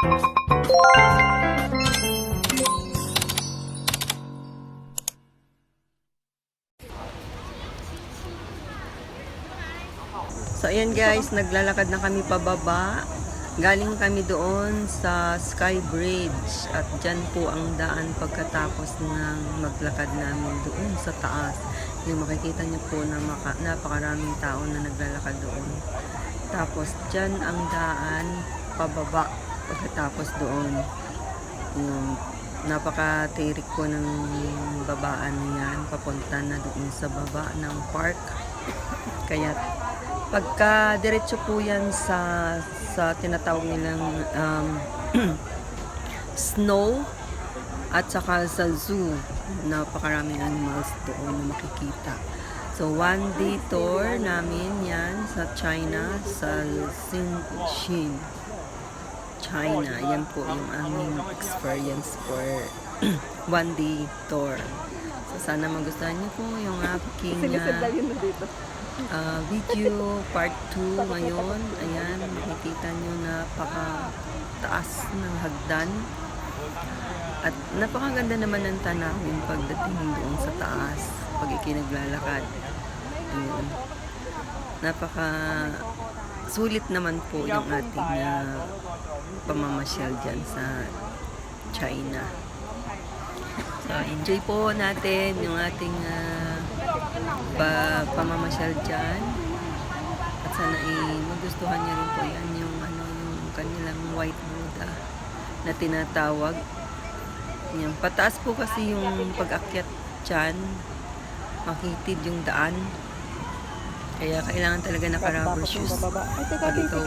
So ayan guys, naglalakad na kami pababa. Galing kami doon sa Sky Bridge at dyan po ang daan pagkatapos ng maglakad namin doon sa taas. Yung makikita niyo po na napakaraming tao na naglalakad doon. Tapos dyan ang daan pababa pagkatapos doon. Yung napakatirik po ng babaan yan papunta na doon sa baba ng park. Kaya pagka diretso po yan sa tinatawag nilang snow at saka sa zoo, napakaraming animals doon na makikita. So one day tour namin yan sa China, sa Xinjiang, China. Yan po yung aming experience for one day tour. So sana magustuhan niyo po yung aking video part 2 ngayon. Ayan, makikita nyo napaka-taas ng hagdan at napakaganda naman ng tanawin pagdating doon sa taas pag ikinaglalakad. Ayan, napaka sulit naman po yung ating pamamasyal dyan sa China. So enjoy po natin yung ating pamamasyal dyan at sana magustuhan niyo rin po yan yung kanilang white Buddha na tinatawag yan. Pataas po kasi yung pag-akyat dyan, makitid yung daan, kaya kailangan talaga naka-rubber shoes pag ikaw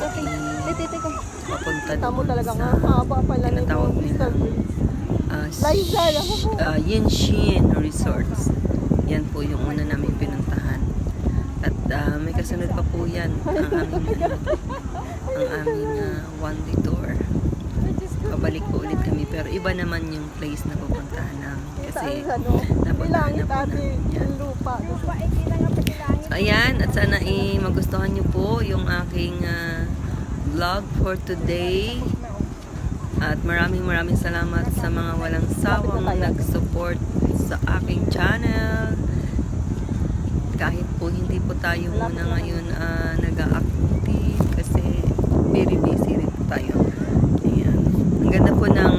papunta doon sa tinatawag nila Yanxian Resorts. Yan po yung una namin pinuntahan. At may kasunod pa po yan ang aming one day tour. Pabalik po ulit kami. Pero iba naman yung place na pupuntahan namin. Kasi napuntahan na po namin yan. So ayan, at sana magustuhan nyo po yung aking vlog for today. At maraming salamat sa mga walang sawang nag-support sa aking channel. Kahit po hindi po tayo muna ngayon nag-a-active kasi very busy rin po tayo. Ayan. Ang ganda po ng